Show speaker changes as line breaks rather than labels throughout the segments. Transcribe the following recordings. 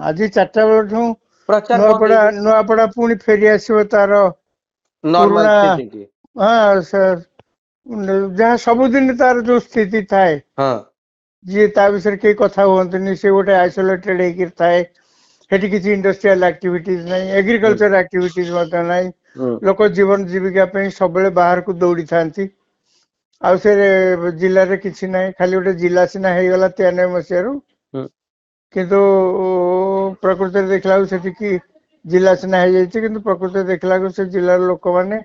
आज 4टा बेलठू
प्रचार बंद
नुआपड़ा
ହେଇଯିବ
नुआपड़ा पुणी फेरी आसो तार
नॉर्मल
पुराना
स्थिति की।
हाँ सर जहाँ सबुदिन तार जो स्थिति थाए
हाँ
जी ता विषय के कथा हुअंतनी से गोटे आइसोलेटेड होकर थाए सेठी किसी इंडस्ट्रियल एक्टिविटीज नहीं एग्रीकल्चर एक्टिविटीज मत नहीं लोक जीवन जीविका पे सब बाहर को दौड़ी थांती आउ से जिले में किसी ना खाली गोटे जिला सीना हो गला 93 मसीह किंतु प्रकृति देखला से जिला सीना हो जाए कि प्रकृति देखला से जिलार लोक मैंने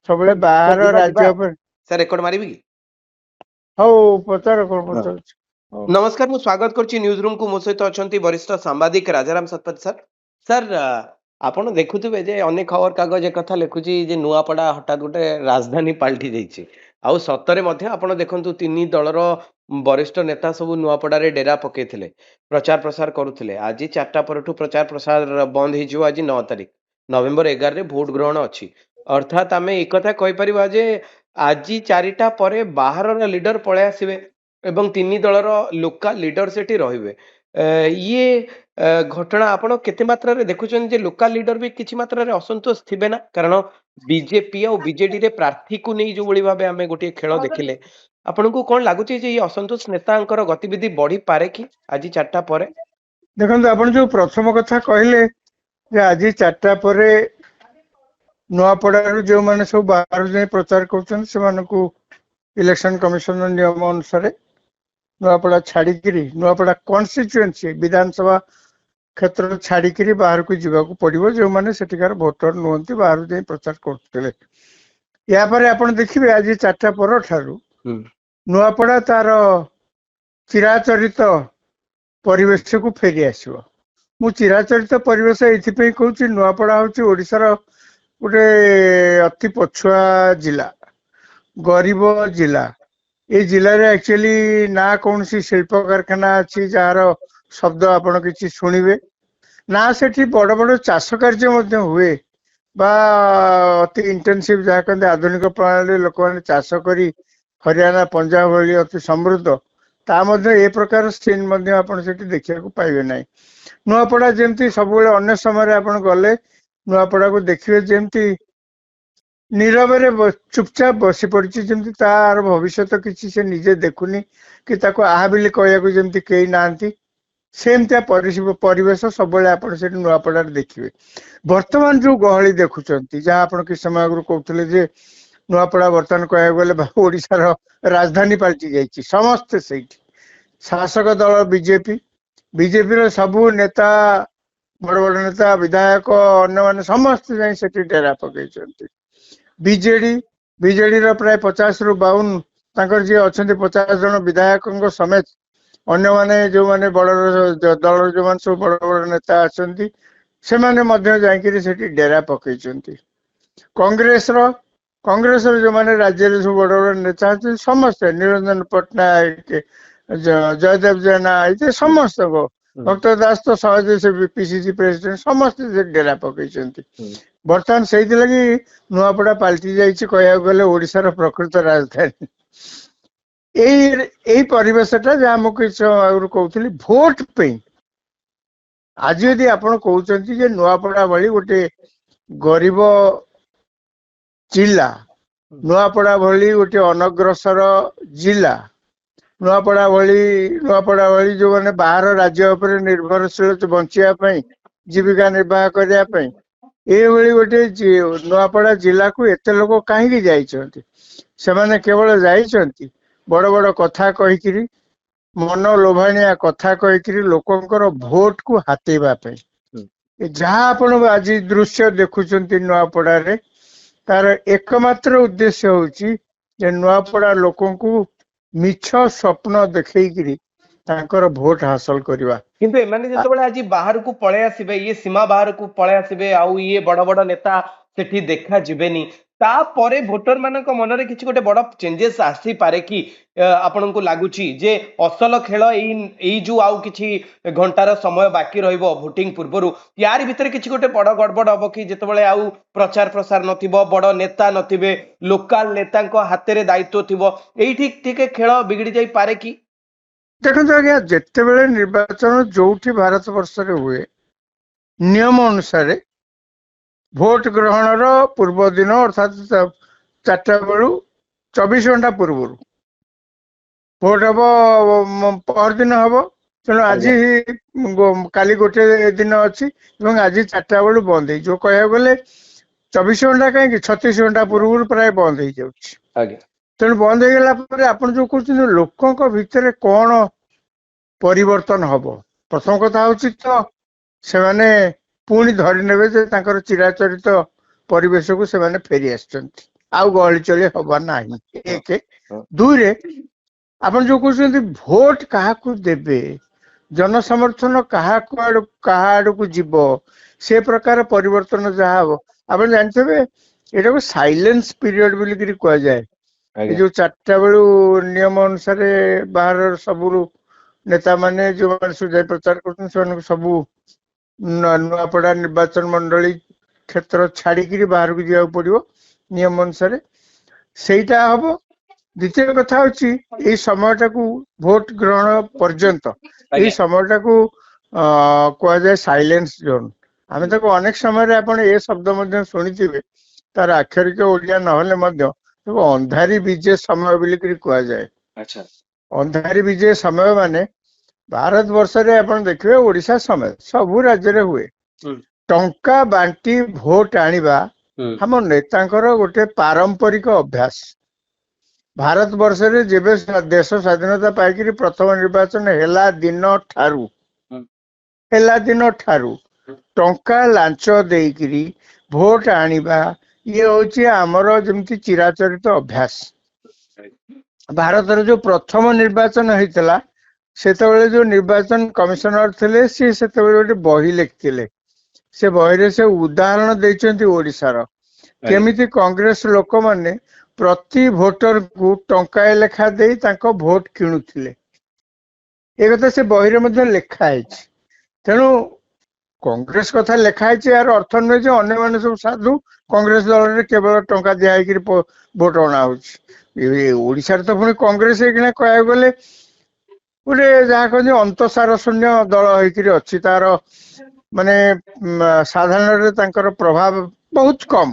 सब बाहर राज्य पर
सर रेकर्ड मारिबी की
हौ पचार कौन पचार
नमस्कार मु स्वागत करछि न्यूज रूम को मो सहित अछंती वरिष्ठ सांबादिक राजाराम शतपथ सर सर आपण देखुथिबे जे अनेक खबर कागज एक कथा लिखुछि जे नुआपड़ा हठात गोटे राजधानी पाल्टी जाइछि आउ सतरे मध्य आपण देखंतु तीन दलर वरिष्ठ नेता सब नुआपड़ा रे डेरा पकेइथिले प्रचार प्रसार करुथिले आज 4टा परठू प्रचार प्रसार बंद हो आज 9 तारिख नवेम्बर 11 रे भोट ग्रहण अछि अर्थात आमे एक कथा कहि परिबा जे आज 4टा परे बाहर लीडर पळे आसीबे एवं तीन दलर लोकल लीडर सेठी रहिबे ये घटना आपण केते मात्रा रे देखुछन जे लोकल लीडर भी किछि मात्रा रे असंतोष थिबे ना कारण बीजेपी और बीजेडी रे प्रार्थी को नहीं जो बड़ी भाबे हमें गोटे खेल देखिले आपण को कोन लागुछि जे ये असंतोष नेतांकर गतिविधि बढ़ी पारे कि आज 4टा परे
देखो आप जो प्रथम कथा कहले जे आज 4टा परे नुआपड़ा जो मैंने सब बाहर जाए प्रचार कर इलेक्शन कमिशन नियम अनुसार नुआपड़ा छाड़िकी नुआपड़ा कन्स्टिट्युएंसी विधानसभा क्षेत्र छाड़िकी बाहर को जावाक पड़ो जो मैंने सेठिकार भोटर नुहति बाहर जाए प्रचार करते यापर आप देखिए आज 4टा पर ठारू नुआपड़ा तार चिराचरित परिवेश को फेरी आसो मु चिराचरित परिवेश ये कहूँ नुआपड़ा हूँ ओडिशार गोटे अति पछुआ जिला गरीब जिला ये जिले में एक्चुअली ना कौन सी शिल्प कारखाना अच्छी जार शब्द आपण किसी शुणवे ना से बड़ बड़ चाष कार्य हुए बा अति इंटेंसिव जहाँ कहते आधुनिक प्रणाली लोक मैंने चाष करी हरियाणा पंजाब भाई अति समृद्ध ता ए प्रकार सीन देखा पाइबे ना नुआपड़ा जमती सब अन्य समय आप गले नुआपड़ा को देखिए जमती नीरवे चुपचाप बसी पड़ी जमी तार भविष्य किसी से निजे देखुनी कि आहा बिली कहया जमी कई ना सेमती परिवेश सब नुआपड़ा देखिए बर्तमान जो गहली देखुंत जहाँ आप कि समय आगु कहते नुआपड़ा बर्तमान कह गले ओडिशार राजधानी पलटि जाइए समस्ते से शासक दल बीजेपी बीजेपी सबू नेता बड़ बड़ नेता विधायक अन्य माने समस्त जाई सेठी डेरा पकई बीजेडी बीजेडी प्राय 50 रु 52 जी अच्छा 50 जन विधायक समेत अन्य माने जो माने बड़ दल जो मान सब बड़ बड़ नेता आछंती से माने जाइकरी सेठी डेरा पकई कांग्रेस जो माने राज्य रे सब बड़ बड़ नेता आछंती समस्त निरंजन पटनायक जयदेव जेना ये समस्त को भक्त दास तो सहज से पीसीसी प्रेसिडेंट समस्त डेरा पकई बर्तमान से लगी नुआपड़ा पलटि जाइए कह गले ओडिशार प्रकृत राजधानी यही परिवेशटा जहाँ मुझे आगु कहती भोट पे आज यदि आप कहते नुआपड़ा भली गोटे गरीब जिला नुआपड़ा भली गोटे अनग्रसर जिला नुआपड़ा भली जो मैंने बाहर राज्य उपर निर्भरशील बचापी जीविका निर्वाह करने ये गोटे नुआपड़ा जिला को एत लोक कहीं जाइछन्ति से केवल जाइछन्ति बड़ बड़ कथा कहीकि मन लोभाणिया कथा कहीकि लोकंकर भोट को हाथेबा जहाँ आप आज दृश्य देखुंत नुआपड़ा रे तार एकमात्र उद्देश्य होची नुआपड़ा लोकों को मिछ स्वप्न देखैकि तांकर भोट हासिल करवा
किंतु एमाने जतबेले आज बाहर को पळे आसीबे ये सीमा बाहर को पळे आसीबे आउ ये बड़ बड़ नेता सेठी देखा जिबेनी ता परे भोटर मानक मन रे किछि गोटे बड़ चेंजेस आसी पारे कि आपन को लागुची जे असल खेल एई जो आउ किछि घंटार समय बाकी रहइबो वोटिंग पूर्वरु यार भितर किछि गोटे बड़ गड़बड़ हबो कि जतबेले आउ प्रचार प्रसार नथिबो बड़ नेता नथिबे लोकल नेतांको हाते रे दायित्व थिबो एई ठीक ठीक खेल बिगड़ी जाई पारे कि
देखो आज्ञा जिते बड़े निर्वाचन जो भारत वर्ष हुए नियम अनुसार भोट ग्रहण पूर्व दिन अर्थात 4टा बेलू 24 घंटा पूर्व भोट हम पर दिन हम तेणु आज काली गोटे दिन अच्छी आज 4टा बेलू बंद जो कह गले 24 घंटा कहीं 36 घंटा पूर्व प्राय बंद हो जाए तेणु बंद हो गला आप जो कहते लोकों भितर कौन परिवर्तन हम प्रथम कथा हूँ तो से माने पुणी धरी नेबे जे तांकर चिराचरित परिवेश को से माने फेरी आछंती आउ गहली चली हबा नाही एक दुई रे आपण जो कहते भोट काहाकू देबे जन समर्थन काहाड़ को जीव से प्रकार परिवर्तन जहाँ हम आप जानते एटा को साइलेंस पीरियड बोली कह जाए जो 4टा बेलू नियम अनुसार बाहर सबू नेता माने जो सुजाय प्रचार कर सबू नुआपड़ा निर्वाचन मंडली क्षेत्र छाड़ी बाहर को जावाक पड़ो नियम अनुसार सेटा हम द्वितीय कथा हूँ समयटा को भोट ग्रहण पर्यंत ये समयटा को कह जाए साइलेंस जोन आम तक अनेक समय आप शब्द शुणी तार आक्षरिक ओडिया ना अंधारी विजय समय बोलिक कह जाए अंधारी विजय समय माने भारत वर्ष रे आपण देखिए ओडिशा समेत सबू राज्य हुए टंका बांटी भोट आनिबा हम नेतांकर गोटे पारंपरिक अभ्यास भारत वर्ष रे जेबे देश स्वाधीनता पाइकरी प्रथम निर्वाचन हेला दिन ठारू टंका लांच देइकरी भोट आनिबा ये होची हमर जेमती चिराचरित अभ्यास भारत रे जो प्रथम निर्वाचन होइतला सेतबेले जो निर्वाचन कमिशनर थे सी गोटे बही लिखिले से बही से उदाहरण देइचंती ओडिशार केमिति कांग्रेस लोक माने प्रति भोटर को टंकाए लेखा दे तांको भोट किणुथिले ए कथा से बही रे लिखा है तेणु कांग्रेस कथा लिखा है यार अर्थ नुहे जे अन्य माने सब साधु कांग्रेस दल रे केवल टंका दिया भोट अणा ओडिशा तो पुणी कांग्रेस कह गले गोटे जहाँ कहते अंतसार शून्य दल होकर तार माने साधारण प्रभाव बहुत कम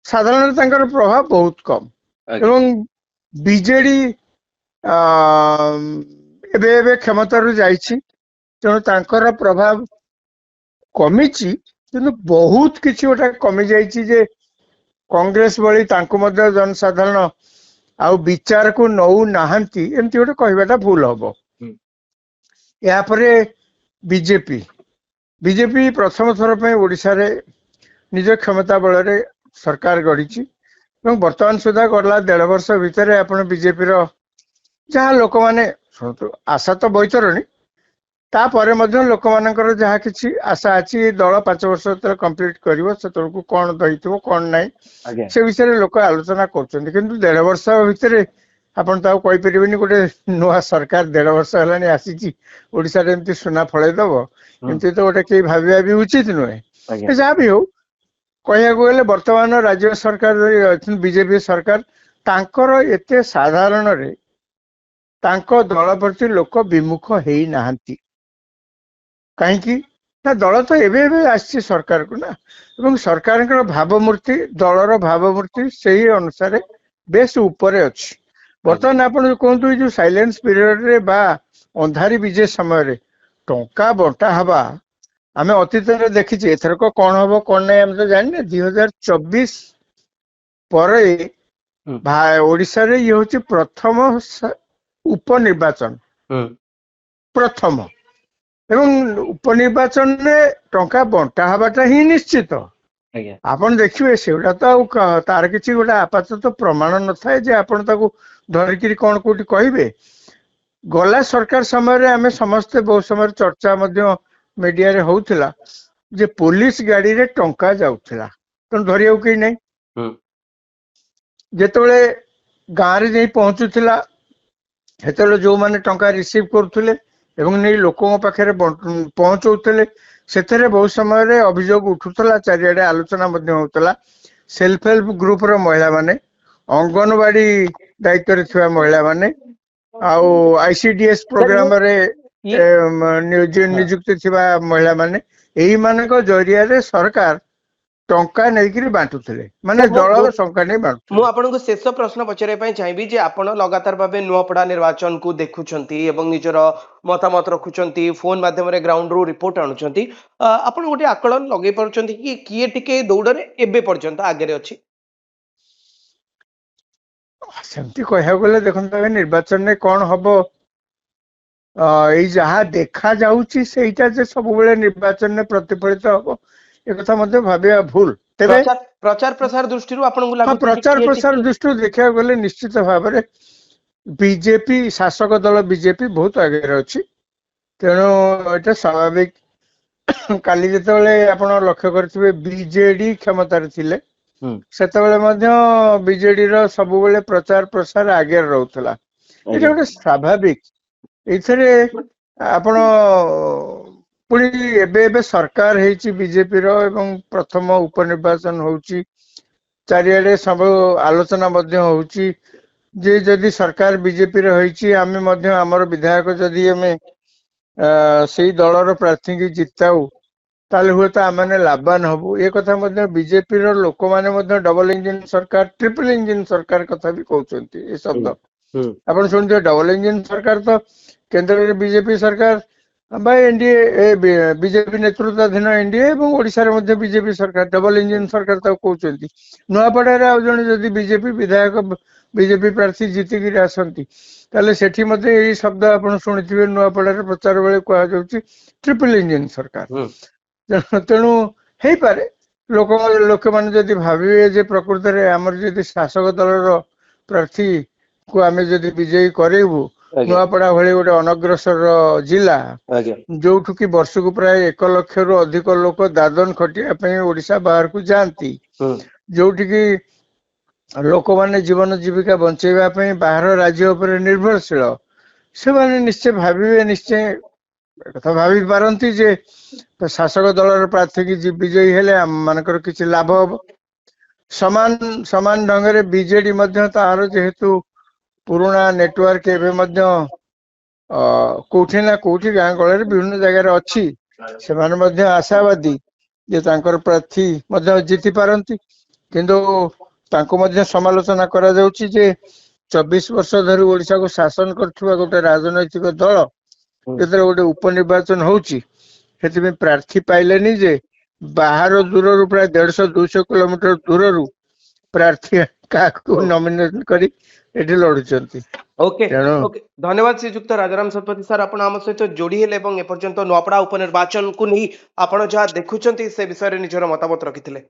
साधारण प्रभाव बहुत कम एवं बीजेडी एबे क्षमतारू जाइछि तेणु तांकर प्रभाव कमी किंतु बहुत किछि गोटा कमी जाइछि जे कांग्रेस भली तांको मध्य जनसाधारण आउ विचार को नौ नाहंती एमती गोटे कहवाटा भूल हम यापरे बीजेपी प्रथम थर पे ओडिशा रे निज क्षमता बल रे सरकार गढ़ी वर्तमान सुधा गला 1.5 वर्ष भितर आपण बीजेपी जहाँ लोक माने आशा तो बैतरणी तापर लोक मानकर जहाँ किसी आशा अच्छी दल 5 वर्ष कंप्लीट करिवो सेतरको कोन दहितबो कोन नाही से विषय लोक आलोचना करछन्ती किंतु 1.5 वर्ष भितर आपण ताऊ कहि परिबेनी गोटे नुआ सरकार 1.5 वर्ष हलानी आसीची ओडिसा रे एमती सुना फळे दबो एमती तो गोटे के भाबिया भी उचित नुहे जहाँ भी हो कहया गले वर्तमान राज्य सरकार बीजेपी सरकार तांकर एते साधारण रे तांको दल प्रति लोक विमुख हेई नाहंती कहीं ना दल तो एवं आसी सरकार को ना एवं सरकार भावमूर्ति दलर भावमूर्ति से ही अनुसार बेस उपरे अच्छी बर्तमान आप कहतु जो साइलेंस पीरियड रे बा अंधारी विजय समय रे टंका बंटा हवा आम अतीत में देखी एथरक कौन हम कौन नहीं आम तो जाने 2024 पर ओडिशा रे ये हूँ प्रथम उपनिर्वाचन प्रथम एवं उपनिर्वाचन में टंका बंटा हवाटा ही निश्चित आपन देखिए सेटा तो तार किसी गोटे आपातत प्रमाण न थाए जे आपन ताको धरिकी कौन कोटी कहिबे गला सरकार समय रे आमे समस्ते बहुत समय चर्चा मध्य मीडिया रे होउथिला जे पुलिस गाड़ी रे टंका जाउथिला तो धरियो कि नहीं जेतोले गाँव रे जाई पहुंचुथिला हेतोले जो माने टंका रिसीव करथुले एवं नहीं लोकों पाखे पहुंचौले से बहुत समय रे अभियोग उठुला चारिआडे आलोचना होता सेल्फ हेल्प ग्रुप रो महिला माने अंगनवाड़ी दायित्व रे थिबा महिला माने आउ आईसीडीएस प्रोग्राम रे
ଇଏ ହଁ
ନିଯୁକ୍ତି ଥିବା ମହିଳା ମାନେ ଏଇମାନଙ୍କ ଜରିଆରେ ସରକାର ଟଙ୍କା ନେଇକିରି ବାଣ୍ଟୁଥିଲେ, ମାନେ
ସାର୍
ଦଳର ଟଙ୍କା ନେଇ
ମୁଁ
ବାଣ୍ଟୁଥିଲେ।
ଆପଣଙ୍କୁ ଶେଷ ପ୍ରଶ୍ନ ପଚାରିବା ପାଇଁ ଚାହିଁବି ଯେ ଆପଣ ଲଗାତାର ଭାବେ ନୂଆପଡ଼ା ନିର୍ବାଚନକୁ ଦେଖୁଛନ୍ତି ଏବଂ ନିଜର ମତାମତ ରଖୁଛନ୍ତି, ଫୋନ ମାଧ୍ୟମରେ ଗ୍ରାଉଣ୍ଡରୁ ରିପୋର୍ଟ ଆଣୁଛନ୍ତି। ଆପଣ ଗୋଟେ ଆକଳନ ଲଗେଇ ପାରୁଛନ୍ତି କି କିଏ ଟିକେ ଦୌଡ଼ରେ ଏବେ ପର୍ଯ୍ୟନ୍ତ ଆଗରେ ଅଛି?
ସେମିତି କହିବାକୁ ଗଲେ ଦେଖନ୍ତୁ ଏବେ ନିର୍ବାଚନରେ କଣ ହବ, ଏଇ ଯାହା ଦେଖା ଯାଉଛି ସେଇଟା ଯେ ସବୁବେଳେ ନିର୍ବାଚନରେ ପ୍ରତିଫଳିତ ହବ ଏକଥା ମଧ୍ୟ ଭାବିବା ଭୁଲ। ତେବେ
ପ୍ରଚାର ପ୍ରସାର ଦୃଷ୍ଟିରୁ ଆପଣଙ୍କୁ
ହଁ,
ଲାଗୁଛି ଯେ
ପ୍ରଚାର
କିଏ
ପ୍ରସାର
ଟିକେ
ଦୃଷ୍ଟିରୁ ଦେଖିବାକୁ ଗଲେ ନିଶ୍ଚିତ ଭାବରେ ବିଜେପି, ଶାସକ ଦଳ ବିଜେପି ବହୁତ ଆଗରେ ଅଛି। ତେଣୁ ଏଇଟା ସ୍ୱାଭାବିକ। କାଲି ଯେତେବେଳେ ଆପଣ ଲକ୍ଷ୍ୟ କରିଥିବେ ବିଜେଡି କ୍ଷମତାରେ ଥିଲେ,
ହୁଁ
ସେତେବେଳେ ମଧ୍ୟ ବିଜେଡିର ସବୁବେଳେ ପ୍ରଚାର ପ୍ରସାର ଆଗରେ ରହୁଥିଲା। ଏଇଟା
ଆଜ୍ଞା
ଗୋଟେ ସ୍ୱାଭାବିକ। ଏଇଥିରେ ଆପଣ ପୁଣି ଏବେ ଏବେ ସରକାର ହେଇଛି ବିଜେପିର ଏବଂ ପ୍ରଥମ ଉପନିର୍ବାଚନ ହଉଛି, ଚାରିଆଡେ ସବୁ ଆଲୋଚନା ମଧ୍ୟ ହଉଛି ଯେ ଯଦି ସରକାର ବିଜେପିର ହେଇଛି ଆମେ ମଧ୍ୟ ଆମର ବିଧାୟକ ଯଦି ଆମେ ସେଇ ଦଳର ପ୍ରାର୍ଥୀଙ୍କୁ ଜିତାଉ ତାହେଲେ ହୁଏତ ଆମେ ଲାଭବାନ ହବୁ। ଏ କଥା ମଧ୍ୟ ବିଜେପିର ଲୋକମାନେ ମଧ୍ୟ ଡବଲ ଇଞ୍ଜିନ ସରକାର, ଟ୍ରିପଲ ଇଞ୍ଜିନ ସରକାର କଥା ବି କହୁଛନ୍ତି ଏ
ହୁଁ
ଶବ୍ଦ।
ହୁଁ
ଆପଣ ଶୁଣିଥିବେ ଡବଲ ଇଞ୍ଜିନ ସରକାର ତ କେନ୍ଦ୍ରରେ ବିଜେପି ସରକାର ବା ଏନଡିଏ ବିଜେପି ନେତୃତ୍ୱାଧୀନ ଏନଡିଏ ଏବଂ ଓଡିଶାରେ ମଧ୍ୟ ବିଜେପି ସରକାର, ଡବଲ ଇଞ୍ଜିନ ସରକାର ତାକୁ କହୁଛନ୍ତି। ନୂଆପଡାରେ ଆଉ ଜଣେ ଯଦି ବିଜେପି ବିଧାୟକ, ବିଜେପି ପ୍ରାର୍ଥୀ ଜିତିକିରି ଆସନ୍ତି ତାହେଲେ ସେଠି ମଧ୍ୟ ଏଇ ଶବ୍ଦ ଆପଣ ଶୁଣିଥିବେ ନୂଆପଡାରେ ପ୍ରଚାର ବେଳେ କୁହାଯାଉଛି ଟ୍ରିପଲ ଇଞ୍ଜିନ
ହୁଁ
ସରକାର। ତେଣୁ ହେଇପାରେ ଲୋକମାନେ ଯଦି ଭାବିବେ ଯେ ପ୍ରକୃତରେ ଆମର ଯଦି ଶାସକ ଦଳର ପ୍ରାର୍ଥୀ କୁ ଆମେ ଯଦି ବିଜୟୀ କରେଇବୁ,
ଆଜ୍ଞା
ନୂଆପଡା ଭଳି ଗୋଟେ ଅନଗ୍ରସର ଜିଲ୍ଲା
ଆଜ୍ଞା
ଯୋଉଠୁ କି ବର୍ଷକୁ ପ୍ରାୟ 1 ଲକ୍ଷରୁ ଅଧିକ ଲୋକ ଦାଦନ ଖଟିବା ପାଇଁ ଓଡିଶା ବାହାରକୁ ଯାଆନ୍ତି,
ହୁଁ
ଯୋଉଠିକି ଲୋକମାନେ ଜୀବନ ଜୀବିକା ବଞ୍ଚେଇବା ପାଇଁ ବାହାର ରାଜ୍ୟ ଉପରେ ନିର୍ଭରଶୀଳ, ସେମାନେ ନିଶ୍ଚୟ ଭାବିବେ, ନିଶ୍ଚୟ ଏକଥା ଭାବି ପାରନ୍ତି ଯେ ଶାସକ ଦଳର ପ୍ରାର୍ଥୀ କି ବିଜୟୀ ହେଲେ ଆମ ମାନଙ୍କର କିଛି ଲାଭ ହବ। ସମାନ ଢଙ୍ଗରେ ବିଜେଡି ମଧ୍ୟ ତାର ଯେହେତୁ ପୁରୁଣା ନେଟୱାର୍କ ଏବେ ମଧ୍ୟ କୋଉଠି ନା କୋଉଠି ଗାଁ ଗହଳିରେ ବିଭିନ୍ନ ଜାଗାରେ ଅଛି, ସେମାନେ ମଧ୍ୟ ଆଶାବାଦୀ ଯେ ତାଙ୍କର ପ୍ରାର୍ଥୀ ମଧ୍ୟ ଜିତି ପାରନ୍ତି। କିନ୍ତୁ ତାଙ୍କୁ ମଧ୍ୟ ସମାଲୋଚନା କରାଯାଉଛି ଯେ 24 ବର୍ଷ ଧରି ଓଡିଶାକୁ ଶାସନ କରୁଥିବା ଗୋଟେ ରାଜନୈତିକ ଦଳ
ହୁଁ
ଯେତେବେଳେ ଗୋଟେ ଉପନିର୍ବାଚନ ହଉଛି, ସେଥିପାଇଁ ପ୍ରାର୍ଥୀ ପାଇଲେନି ଯେ ବାହାର ଦୂରରୁ ପ୍ରାୟ 150-200 କିଲୋମିଟର ଦୂରରୁ ପ୍ରାର୍ଥୀ କାହାକୁ ନମିନେଟ କରି ଏଠି ଲଢୁଛନ୍ତି।
ଓକେ
ତେଣୁ
ଓକେ ଧନ୍ୟବାଦ ଶ୍ରୀଯୁକ୍ତ ରାଜାରାମ ଶତପଥୀ ସାର୍, ଆପଣ ଆମ ସହିତ ଯୋଡି ହେଲେ ଏବଂ ଏପର୍ଯ୍ୟନ୍ତ ନୂଆପଡ଼ା ଉପନିର୍ବାଚନକୁ ନେଇ ଆପଣ ଯାହା ଦେଖୁଛନ୍ତି ସେ ବିଷୟରେ ନିଜର ମତାମତ ରଖିଥିଲେ।